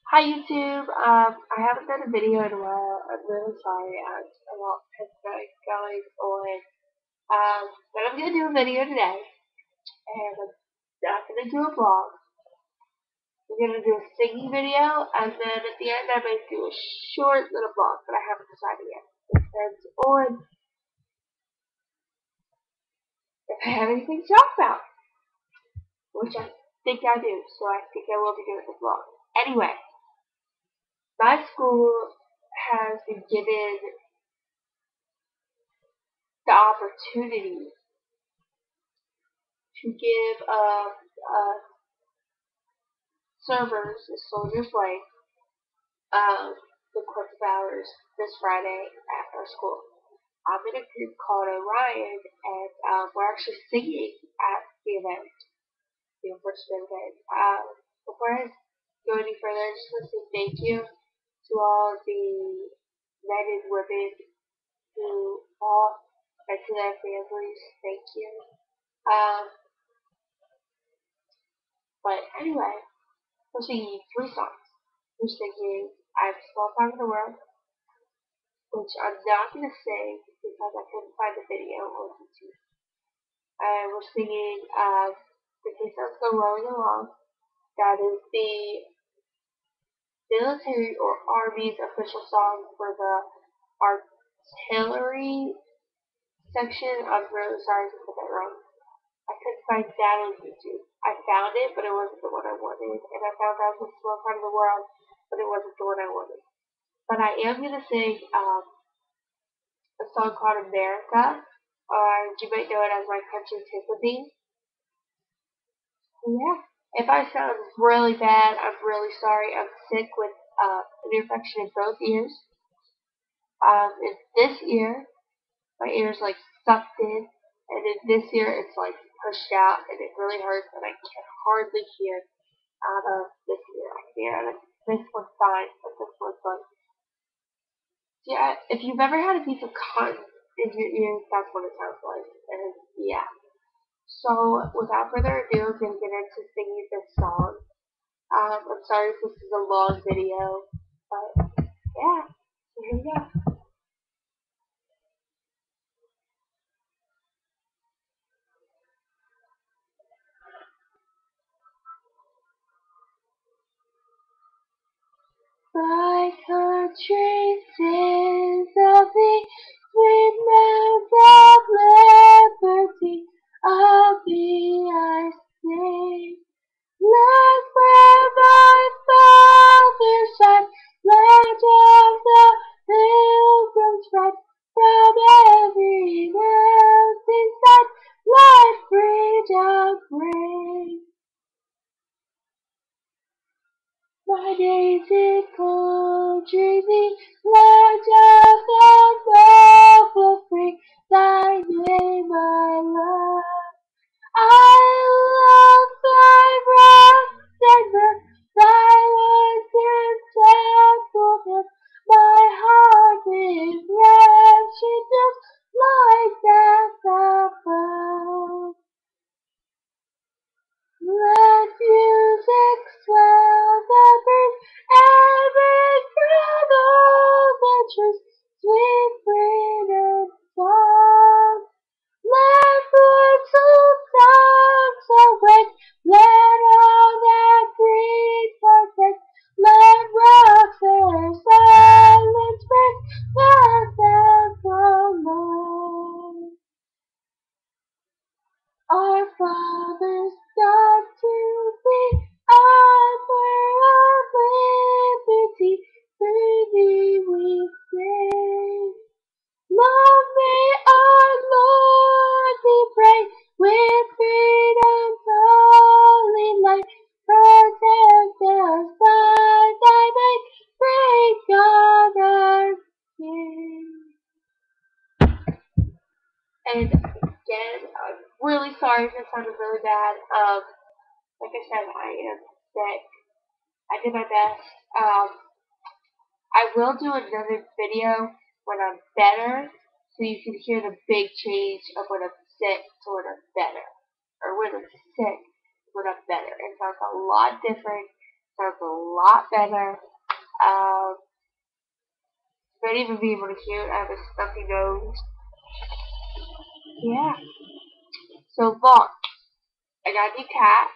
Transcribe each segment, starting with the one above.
Hi YouTube. I haven't done a video in a while. I'm really sorry. I had a lot of things going on. But I'm gonna do a video today, and I'm not gonna do a vlog. I'm gonna do a singing video, and then at the end I might do a short little vlog, but I haven't decided yet. Depends on if I have anything to talk about, which I think I do. So I think I will be doing a vlog. Anyway, my school has been given the opportunity to give servers a Soldier's Way the course of hours this Friday at our school. I'm in a group called Orion, and we're actually singing at the event, the enforcement event. Before I go any further, I just want to say thank you to all the men and women who fought and to their families. Thank you. Um, but anyway, we're singing three songs. We're singing I'm a Small Part of the World, which I'm not going to sing because I couldn't find the video on YouTube. We're singing The K-Sounds Go Rolling Along. That is the military or Army's official song for the artillery section. I'm really sorry to put that wrong. I couldn't find that on YouTube. I found it, but it wasn't the one I wanted. And I found out the small part of the world, but it wasn't the one I wanted. But I am going to sing a song called America, or you might know it as My Country Tiffany. Yeah. If I sound really bad, I'm really sorry. I'm sick with an infection in both ears. In this ear, my ear's like sucked in, and in this ear, it's like pushed out, and it really hurts, and I can hardly hear out of this ear. I can hear out of this one's fine, but this one's like, yeah. If you've ever had a piece of cotton in your ears, that's what it sounds like. And yeah. So without further ado, I'm gonna get into singing this song. I'm sorry if this is a long video, but yeah. So here we go. My country sings of the sweet lands of liberty. Of thee I sing. Land where my fathers died, land of the pilgrims fled, from every mountain side, let freedom ring. My native country, the land of the noble free, thy name I love. I love thy wrath and mirth, thy words and temple built. My heart with wretched feels like that above. Let music swell the birds and ring through all the trees, sweet freedom song. Let birds old songs awake, let all that breathe partake, let rocks their silence break, let them prolong. Our fathers died to be author of liberty, for thee we sing. Long may our Lord be praised, with freedom's holy light. Protect us by thy might, great God our King. And again, I'm really sorry if it sounded really bad. Like I said, I am sick. I did my best. I will do another video when I'm better, so you can hear the big change of when I'm sick to when I'm better, or when I'm sick to when I'm better. It sounds a lot different. Sounds a lot better. Might even be able to hear it. I have a stuffy nose. Yeah. So launch. I got a new cat,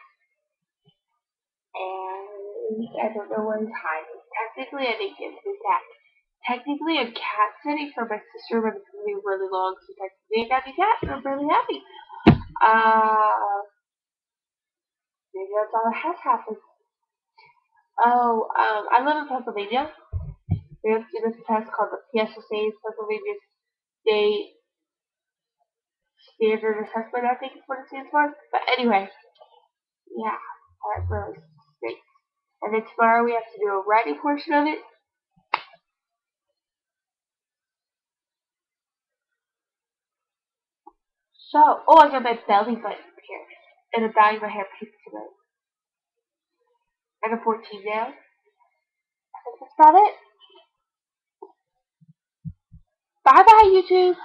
and I don't know where he's hiding. Technically, I didn't get a new cat. Technically, I'm cat sitting for my sister, but it's gonna be really long. So technically, I got a new cat, and I'm really happy. Maybe that's all that has happened. Oh, I live in Pennsylvania. We have to do this test called the PSSA, Pennsylvania State Standard Assessment, I think is what it stands for. But anyway, yeah, that really stinks. And then tomorrow we have to do a writing portion of it. So, oh, I got my belly button pierced. And I'm dyeing my hair pink tonight. And I'm 14 now. I think that's about it. Bye bye, YouTube.